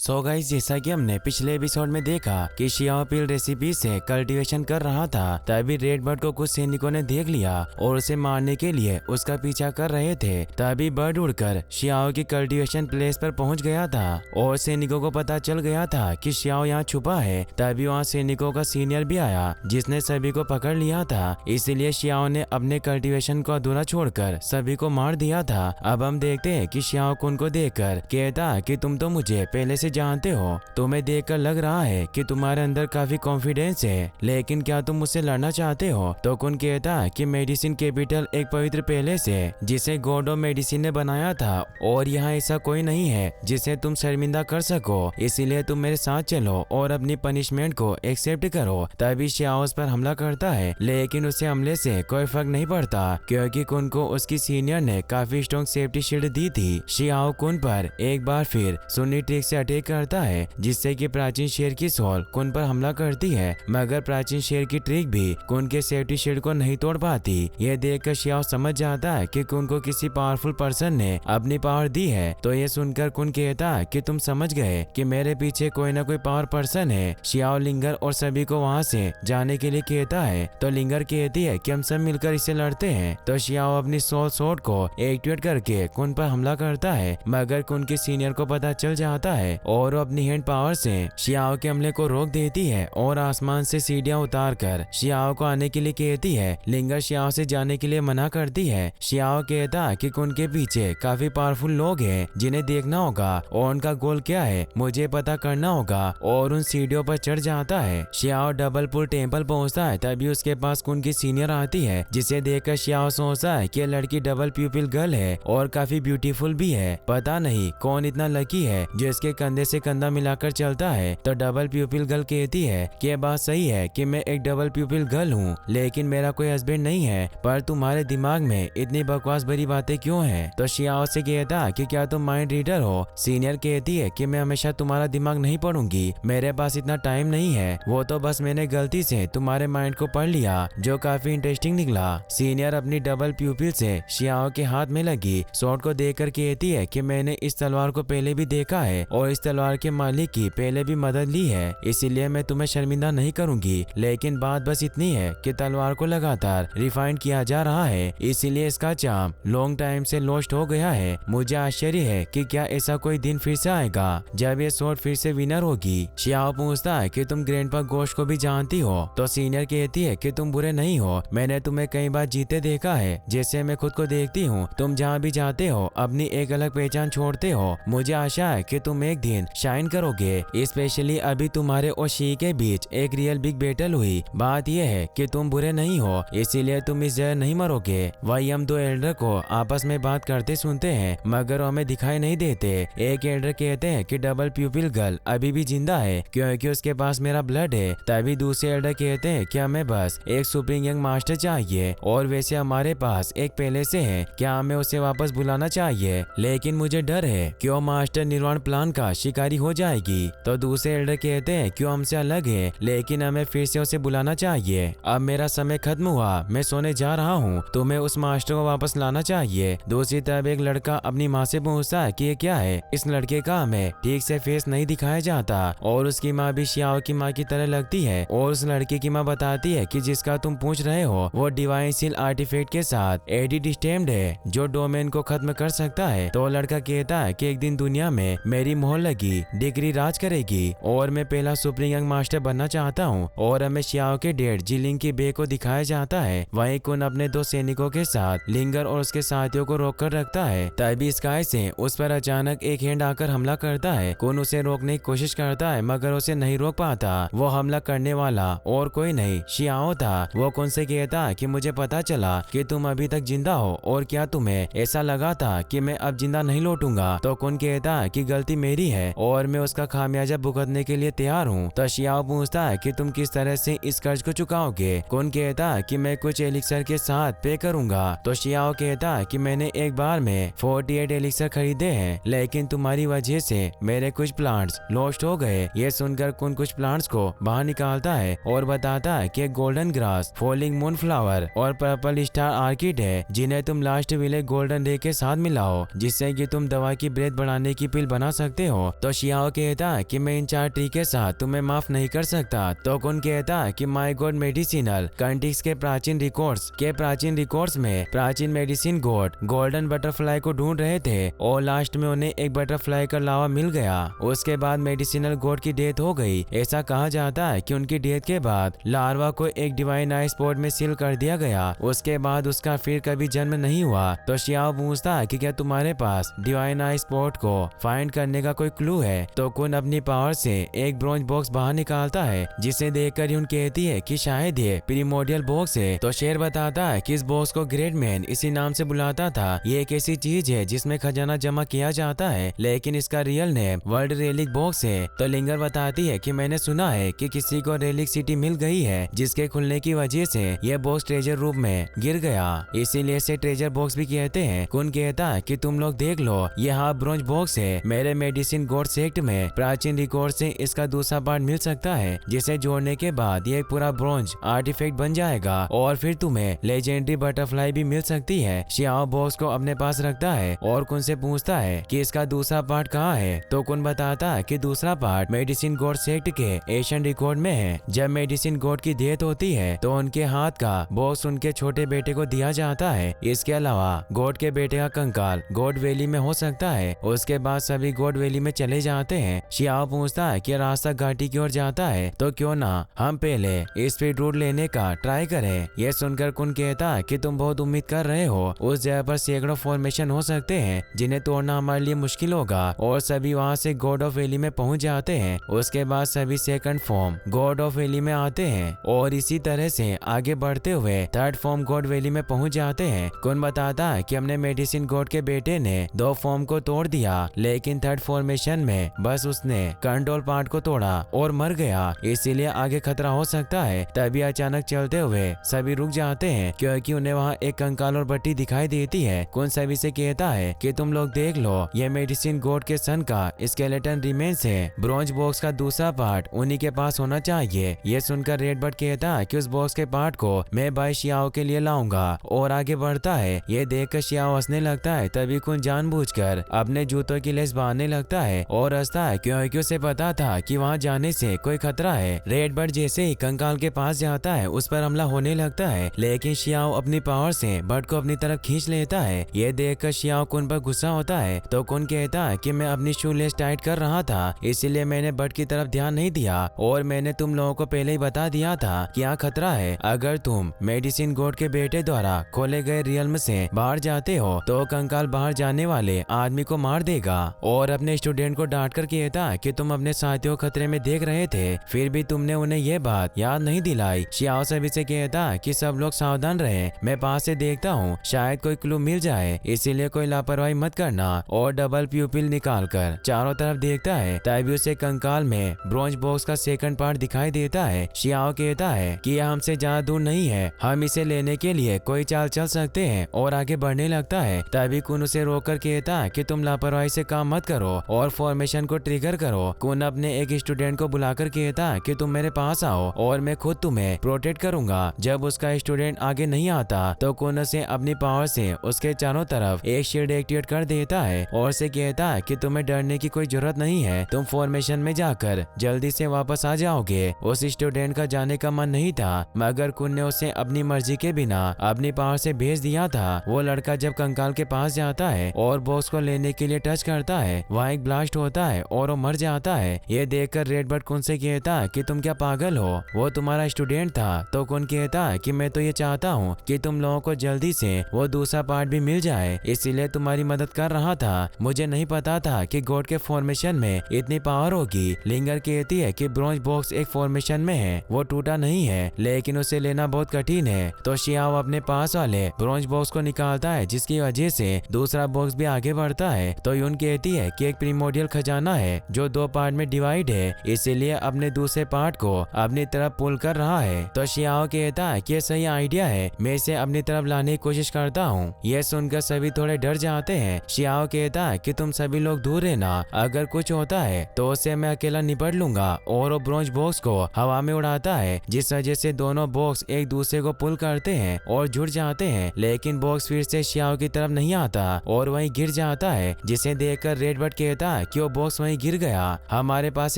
So guys, जैसा कि हमने पिछले एपिसोड में देखा कि शियाओ पील रेसिपी से कल्टीवेशन कर रहा था, तभी रेड बर्ड को कुछ सैनिकों ने देख लिया और उसे मारने के लिए उसका पीछा कर रहे थे। तभी बर्ड उड़कर शियाओ की कल्टीवेशन प्लेस पर पहुंच गया था और सैनिकों को पता चल गया था कि शियाओ यहाँ छुपा है। तभी वहाँ सैनिकों का सीनियर भी आया जिसने सभी को पकड़ लिया था। इसीलिए शियाओ ने अपने कल्टीवेशन को अधूरा छोड़कर सभी को मार दिया था। अब हम देखते हैं कि शियाओ कुन को देखकर कहता कि तुम तो मुझे पहले से जानते हो, तुम्हें देखकर लग रहा है कि तुम्हारे अंदर काफी कॉन्फिडेंस है, लेकिन क्या तुम मुझसे लड़ना चाहते हो? तो कुन कहता कि मेडिसिन कैपिटल एक पवित्र पैलेस है जिसे गॉड ऑफ मेडिसिन ने बनाया था और यहाँ ऐसा कोई नहीं है जिसे तुम शर्मिंदा कर सको, इसीलिए तुम मेरे साथ चलो और अपनी पनिशमेंट को एक्सेप्ट करो। तभी शियाओ उस पर हमला करता है, लेकिन उसे हमले से कोई फर्क नहीं पड़ता क्योंकि कुन को उसकी सीनियर ने काफी स्ट्रॉन्ग सेफ्टी शील्ड दी थी। शियाओ कुन पर एक बार फिर सुन्नी ट्रिक से अटैक करता है जिससे कि प्राचीन शेर की सोल कुन पर हमला करती है, मगर प्राचीन शेर की ट्रिक भी कुन के सेफ्टी शील्ड को नहीं तोड़ पाती। यह देखकर शियाओ समझ जाता है कि कुन को किसी पावरफुल पर्सन ने अपनी पावर दी है। तो ये सुनकर कुन कहता है कि तुम समझ गए कि मेरे पीछे कोई ना कोई पावर पर्सन है। शियाओ लिंगर और सभी को वहाँ से जाने के लिए कहता है, तो लिंगर कहती है कि हम सब मिलकर इसे लड़ते हैं। तो शियाओ अपनी सोल स्वॉर्ड को एक्टिवेट करके कुन पर हमला करता है, मगर कुन के सीनियर को पता चल जाता है और वो अपनी हैंड पावर से शियाओ के हमले को रोक देती है और आसमान से सीढ़ियां उतार कर शियाओ को आने के लिए कहती है। लिंगर शियाओ से जाने के लिए मना करती है। शियाओ कहता कि कुन के पीछे काफी पावरफुल लोग हैं जिन्हें देखना होगा और उनका गोल क्या है मुझे पता करना होगा, और उन सीढ़ियों पर चढ़ जाता है। शियाओ डबलपुर टेम्पल पहुंचता है, तभी उसके पास कुन की सीनियर आती है जिसे देखकर शियाओ सोचता है कि लड़की डबल प्यूपिल गर्ल है और काफी ब्यूटीफुल भी है। पता नहीं कौन इतना लकी है जो इसके कंधे से कंधा मिलाकर चलता है। तो डबल प्यूपिल गर्ल कहती है कि यह बात सही है कि मैं एक डबल प्यूपिल गर्ल हूँ, लेकिन मेरा कोई हस्बैंड नहीं है, पर तुम्हारे दिमाग में इतनी बकवास भरी बातें क्यों हैं? तो शियाओ से कहता कि क्या तुम माइंड रीडर हो? सीनियर कहती है कि मैं हमेशा तुम्हारा दिमाग नहीं पढ़ूंगी, मेरे पास इतना टाइम नहीं है, वो तो बस मैंने गलती से तुम्हारे माइंड को पढ़ लिया जो काफी इंटरेस्टिंग निकला। सीनियर अपनी डबल प्यूपिल से शियाओ के हाथ में लगी स्वॉर्ड को देखकर कहती है कि मैंने इस तलवार को पहले भी देखा है और इस तलवार के मालिक की पहले भी मदद ली है, इसीलिए मैं तुम्हें शर्मिंदा नहीं करूंगी। लेकिन बात बस इतनी है कि तलवार को लगातार रिफाइन किया जा रहा है, इसीलिए इसका चार्म लॉन्ग टाइम से लॉस्ट हो गया है। मुझे आश्चर्य है कि क्या ऐसा कोई दिन फिर से आएगा जब ये स्वॉर्ड फिर से विनर होगी। शियाओ पूछता है कि तुम ग्रैंडपा गोश्त को भी जानती हो? तो सीनियर कहती है कि तुम बुरे नहीं हो, मैंने तुम्हें कई बार जीते देखा है, जैसे मैं खुद को देखती हूँ। तुम जहाँ भी जाते हो अपनी एक अलग पहचान छोड़ते हो, मुझे आशा है कि तुम एक दिन शाइन करोगे। स्पेशली अभी तुम्हारे और शी के बीच एक रियल बिग बैटल हुई। बात यह है कि तुम बुरे नहीं हो, इसीलिए तुम इस जगह नहीं मरोगे। वही हम दो एल्डर को आपस में बात करते सुनते हैं, मगर हमें दिखाई नहीं देते। एक एल्डर कहते हैं कि डबल प्यूपिल गर्ल अभी भी जिंदा है क्योंकि उसके पास मेरा ब्लड है। तभी दूसरे एल्डर कहते हैं कि हमें बस एक सुप्रीम यंग मास्टर चाहिए और वैसे हमारे पास एक पहले से है, क्या हमें उसे वापस बुलाना चाहिए? लेकिन मुझे डर है कि वो मास्टर निर्वाण प्लान का शिकारी हो जाएगी। तो दूसरे एल्डर कहते हैं कि वो हमसे अलग है, लेकिन हमें फिर से उसे बुलाना चाहिए। अब मेरा समय खत्म हुआ, मैं सोने जा रहा हूँ, तुम्हें उस मास्टर को वापस लाना चाहिए। दूसरी तरफ एक लड़का अपनी माँ से पूछता है कि ये क्या है? इस लड़के का हमें ठीक से फेस नहीं दिखाया जाता और उसकी माँ भी शियाओ की माँ की तरह लगती है, और उस लड़के की माँ बताती है कि जिसका तुम पूछ रहे हो वो डिवाइन सील आर्टिफैक्ट के साथ एडिट स्टैम्प्ड है जो डोमेन को खत्म कर सकता है। तो लड़का कहता है कि एक दिन दुनिया में मेरी मोहर लगी डिग्री राज करेगी और मैं पहला सुप्रीम यंग मास्टर बनना चाहता हूँ। और हमें शियाओ के डेड जिलिंग की बे को दिखाया जाता है। वहीं कुन अपने दो सैनिकों के साथ लिंगर और उसके साथियों को रोक कर रखता है। तभी स्काई से उस पर अचानक एक हैंड आकर हमला करता है। कुन उसे रोकने की कोशिश करता है मगर उसे नहीं रोक पाता। वो हमला करने वाला और कोई नहीं शियाओ था। वो कुन से कहता कि मुझे पता चला कि तुम अभी तक जिंदा हो, और क्या तुम्हें ऐसा लगा था कि मैं अब जिंदा नहीं लौटूंगा? तो कुन कहता कि गलती मेरी है और मैं उसका खामियाजा भुगतने के लिए तैयार हूँ। तो शियाओ पूछता है कि तुम किस तरह से इस कर्ज को चुकाओगे? कुन कहता कि मैं कुछ एलिक्सर के साथ पे करूंगा। तो शियाओ कहता कि मैंने एक बार में 48 एलिक्सर खरीदे हैं, लेकिन तुम्हारी वजह से मेरे कुछ प्लांट्स लॉस्ट हो गए। ये सुनकर कुन कुछ प्लांट्स को बाहर निकालता है और बताता है कि golden grass, falling moon flower और पर्पल स्टार आर्किड है जिन्हें तुम लास्ट विलेज गोल्डन डे के साथ मिलाओ, जिससे कि तुम दवा की ब्रेथ बढ़ाने की पिल बना सकते हो। तो शियाओ कहता कि मैं इन 4 ट्री के साथ तुम्हें माफ नहीं कर सकता। तो कुन कहता कि माय गॉड मेडिसिनल कंटिक्स के प्राचीन रिकॉर्ड्स में प्राचीन मेडिसिन गॉड गोल्डन बटरफ्लाई को ढूंढ रहे थे और लास्ट में उन्हें एक बटरफ्लाई का लावा मिल गया। उसके बाद मेडिसिनल गॉड की डेथ हो गई। ऐसा कहा जाता है कि उनकी डेथ के बाद लार्वा को एक डिवाइन आइस पॉट में सील कर दिया गया। उसके बाद उसका फिर कभी जन्म नहीं हुआ। तो शियाओ पूछता है कि क्या तुम्हारे पास डिवाइन आइस पॉट को फाइंड करने का कोई क्लू है। तो कुन अपनी पावर से एक ब्रॉन्ज बॉक्स बाहर निकालता है, जिसे देखकर यून कहती है कि शायद ये प्रीमोडियल बॉक्स है। तो शेर बताता है कि इस बॉक्स को ग्रेट मैन इसी नाम से बुलाता था। ये एक ऐसी चीज है जिसमें खजाना जमा किया जाता है, लेकिन इसका real name world relic box है। तो लिंगर बताती है कि मैंने सुना है कि किसी को रेलिक सिटी मिल गई है, जिसके खुलने की वजह से यह बॉक्स ट्रेजर रूम में गिर गया, इसीलिए इसे ट्रेजर बॉक्स भी कहते हैं। कुन कहता है कि तुम लोग देख लो, यह हाफ ब्रॉन्ज बॉक्स है। मेरे मेडिसिन गॉड सेक्ट में प्राचीन रिकॉर्ड से इसका दूसरा पार्ट मिल सकता है, जिसे जोड़ने के बाद ये पूरा ब्रॉन्ज आर्टिफैक्ट बन जाएगा और फिर तुम्हें लेजेंडरी बटरफ्लाई भी मिल सकती है। शियाओ बॉक्स को अपने पास रखता है और कुन से पूछता है कि इसका दूसरा पार्ट कहाँ है। तो कुन बताता है कि दूसरा पार्ट मेडिसिन गॉड सेक्ट के एशियन रिकॉर्ड में है। जब मेडिसिन गॉड की डेथ होती है तो उनके हाथ का बॉक्स उनके छोटे बेटे को दिया जाता है। इसके अलावा गॉड के बेटे का कंकाल गॉड वैली में हो सकता है। उसके बाद सभी गॉड वैली में चले जाते हैं। शियाओ पूछता है कि रास्ता घाटी की ओर जाता है, तो क्यों ना हम पहले स्पीड रूट लेने का ट्राई करें। यह सुनकर कुन कहता है कि तुम बहुत उम्मीद कर रहे हो। उस जगह पर सैकड़ों फॉर्मेशन हो सकते हैं जिन्हें तोड़ना हमारे लिए मुश्किल होगा। और सभी वहाँ से गॉड ऑफ वैली में पहुँच जाते हैं। उसके बाद सभी second form God of valley में आते हैं और इसी तरह से आगे बढ़ते हुए थर्ड फॉर्म गॉड वैली में पहुँच जाते हैं। कुन बताता है कि हमने मेडिसिन गॉड के बेटे ने 2 फॉर्म को तोड़ दिया, लेकिन थर्ड फॉर्मेशन में बस उसने कंट्रोल पार्ट को तोड़ा और मर गया, इसीलिए आगे खतरा हो सकता है। तभी अचानक चलते हुए सभी रुक जाते हैं क्योंकि उन्हें वहाँ एक कंकाल और बट्टी दिखाई देती है। कुन सभी से कहता है कि तुम लोग देख लो, ये मेडिसिन गॉड के सन का स्केलेटन रिमेन्स है। ब्रॉन्ज बॉक्स का दूसरा पार्ट उन्हीं के पास होना चाहिए। ये सुनकर रेडबर्ड कहता है कि उस बॉक्स के पार्ट को मैं भाई शियाओ के लिए लाऊंगा और आगे बढ़ता है। ये देखकर शियाओ हंसने लगता है। तभी कुन जानबूझकर अपने जूतों की लेस बांधने लगता है और हंसता है क्योंकि उसे पता था कि वहाँ जाने से कोई खतरा है। रेडबर्ड जैसे ही कंकाल के पास जाता है उस पर हमला होने लगता है, लेकिन शियाओ अपनी पावर से बर्ड को अपनी तरफ खींच लेता है। ये देखकर शियाओ कुन पर गुस्सा होता है। तो कुन कहता है कि मैं अपनी शू लेस टाइट कर रहा था, इसलिए मैंने बर्ड की तरफ ध्यान नहीं दिया और मैंने तुम लोगों को पहले ही बता दिया था कि यहाँ खतरा है। अगर तुम मेडिसिन गॉड के बेटे द्वारा खोले गए रियल्म से बाहर जाते हो तो कंकाल बाहर जाने वाले आदमी को मार देगा। और अपने स्टूडेंट को डांट कर कहता कि तुम अपने साथियों को खतरे में देख रहे थे, फिर भी तुमने उन्हें ये बात याद नहीं दिलाई। शियाओ सभी से कहता कि सब लोग सावधान रहें, मैं पास से देखता हूँ, शायद कोई क्लू मिल जाए, इसीलिए कोई लापरवाही मत करना। और डबल प्यूपिल निकालकर चारों तरफ देखता है। तभी उसे कंकाल में ब्रॉन्ज बॉक्स का सेकंड पार्ट दिखाई देता है। शियाओ कहता है कि यह हमसे ज्यादा दूर नहीं है, हम इसे लेने के लिए कोई चाल चल सकते हैं और आगे बढ़ने लगता है। तभी कुन उसे रोककर कहता कि तुम लापरवाही से काम मत करो और फॉर्मेशन को ट्रिगर करो। कुन अपने एक स्टूडेंट को बुलाकर कहता कि तुम मेरे पास आओ और मैं खुद तुम्हें प्रोटेक्ट करूंगा। जब उसका स्टूडेंट आगे नहीं आता तो कुन उसे अपनी पावर से उसके चारों तरफ एक शील्ड एक्टिवेट कर देता है और उसे कहता है कि तुम्हें डरने की कोई जरूरत नहीं है, तुम फॉर्मेशन में जाकर जल्दी से वापस आ जाओगे। उस स्टूडेंट का जाने का मन नहीं था, मगर कुन ने उसे अपनी मर्जी के बिना अपनी पावर से भेज दिया था। वो लड़का जब कंकाल के पास जाता है और बॉक्स को लेने के लिए टच करता है, वहाँ एक ब्लास्ट होता है और वो मर जाता है। ये देखकर रेडबर्ड कुन से कहता कि तुम क्या पागल हो, वो तुम्हारा स्टूडेंट था। तो कुन कहता कि मैं तो ये चाहता हूँ कि तुम लोगों को जल्दी से वो दूसरा पार्ट भी मिल जाए, इसीलिए तुम्हारी मदद कर रहा था। मुझे नहीं पता था कि गॉड के फॉर्मेशन में इतनी पावर होगी। लिंगर कहती है कि ब्रॉन्ज बॉक्स एक फॉर्मेशन में है, वो टूटा नहीं है, लेकिन उसे लेना बहुत कठिन है। तो शियाओ अपने पास वाले ब्रॉन्ज बॉक्स को निकालता है, जिसकी वजह से दूसरा बॉक्स भी आगे बढ़ता है। तो यून कहती है कि एक प्रीमोडियल खजाना है जो 2 पार्ट में डिवाइड है, इसीलिए अपने दूसरे पार्ट को अपनी तरफ पुल कर रहा है। तो शियाओ कहता है कि सही आइडिया है, मैं इसे अपनी तरफ लाने की कोशिश करता हूँ। यह सुनकर सभी थोड़े डर जाते हैं। शियाओ कहता है कि तुम सभी लोग दूर रहना, अगर कुछ होता है तो उससे मैं अकेला निपट लूंगा। और वो ब्रॉन्ज बॉक्स को हवा में उड़ाता है, जिस वजह से दोनों बॉक्स एक दूसरे को पुल करते हैं और जुड़ जाते हैं। लेकिन बॉक्स फिर से शियाओ की तरफ नहीं आता और वहीं गिर जाता है, जिसे देखकर रेडबर्ड कहता है कि वो बॉक्स वहीं गिर गया। हमारे पास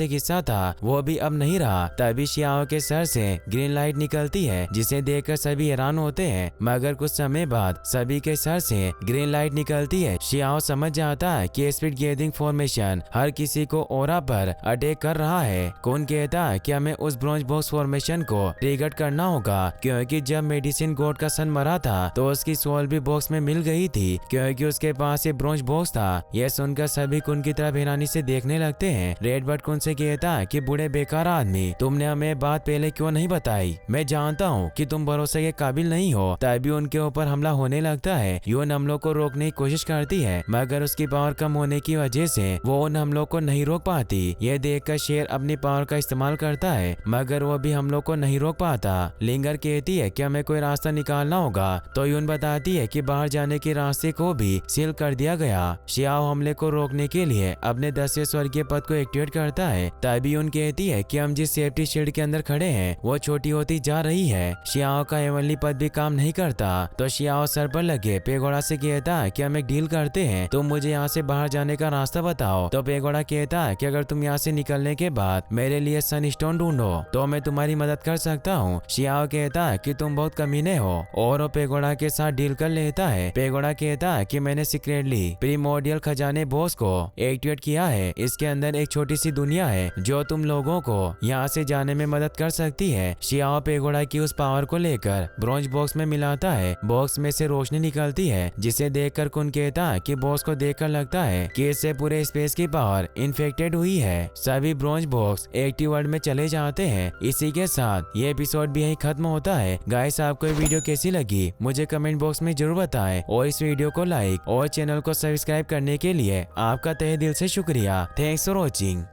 एक हिस्सा था, वो भी अब नहीं रहा। तभी शियाओ के सर से ग्रीन लाइट निकलती है, जिसे देखकर सभी हैरान होते हैं। मगर कुछ समय बाद सभी के सर से ग्रीन लाइट निकलती है। शियाओ समझ जाता है कि स्पीड गैदरिंग फॉर्मेशन हर किसी को ओरा पर अटैक कर रहा है। कुन कहता है कि हमें उस ब्रॉन्ज बॉक्स फॉर्मेशन को ट्रिगर करना होगा, क्योंकि जब मेडिसिन गॉड का सन मरा था तो उसकी सोल भी बॉक्स में मिल गई थी, क्योंकि उसके पास ये ब्रॉन्ज बॉक्स था। यह सुनकर सभी कुन की तरफ हैरानी से देखने लगते हैं। रेडबर्ड कुन से कहता है कि बूढ़े बेकार आदमी, तुमने हमें बात पहले क्यों नहीं बताई? मैं जानता हूँ कि तुम भरोसे के काबिल नहीं हो। तभी उनके ऊपर हमला होने लगता है। यून हमलों को रोकने की कोशिश करती है, मगर उसकी पावर कम होने की वजह से वो उन हमलों को नहीं रोक पाती। ये देखकर शेर अपनी पावर का इस्तेमाल करता है, मगर वो भी हमलों को नहीं रोक पाता। लिंगर कहती है कि हमें कोई रास्ता निकालना होगा, तो यून बताती है कि बाहर जाने के रास्ते को भी सील कर दिया गया। शियाओ हमले को रोकने के लिए अपने 10वें स्वर्गीय पद को एक्टिवेट करता है। तभी यून कहती है कि हम जिस सेफ्टी शील्ड के अंदर खड़े हैं वो छोटी होती जा रही है। शियाओ का हेवनली पद भी काम नहीं करता, तो शियाओ सर पर लगे पेगोड़ा से कहता है कि हम एक डील करते हैं, तुम मुझे यहाँ से बाहर जाने का रास्ता बताओ। तो पेगोड़ा कहता है कि अगर तुम यहाँ से निकलने के बाद मेरे लिए सन स्टोन ढूंढो तो मैं तुम्हारी मदद कर सकता हूँ। शियाओ कहता है कि तुम बहुत कमीने हो, और वो पेगोड़ा के साथ डील कर लेता है। पेगोड़ा कहता है कि मैंने सीक्रेटली प्रीमोर्डियल खजाने बॉक्स को एक्टिवेट किया है। इसके अंदर एक छोटी सी दुनिया है जो तुम लोगों को यहाँ से जाने में मदद कर सकती है। शियाओ पेगोड़ा की उस पावर को लेकर ब्रॉन्ज बॉक्स में मिलाता है। बॉक्स में से रोशनी निकलती है, जिसे देखकर कुन कहता है कि बॉक्स को देखकर लगता है कि इससे पूरे स्पेस की पावर इन्फेक्टेड हुई है। सभी ब्रॉन्ज बॉक्स एक्टिव वर्ल्ड में चले जाते हैं। इसी के साथ ये एपिसोड भी यहीं खत्म होता है। गाइस, आपको ये वीडियो कैसी लगी मुझे कमेंट बॉक्स में जरूर बताएं, और इस वीडियो को लाइक और चैनल को सब्सक्राइब करने के लिए आपका तहे दिल से शुक्रिया। Thanks for watching.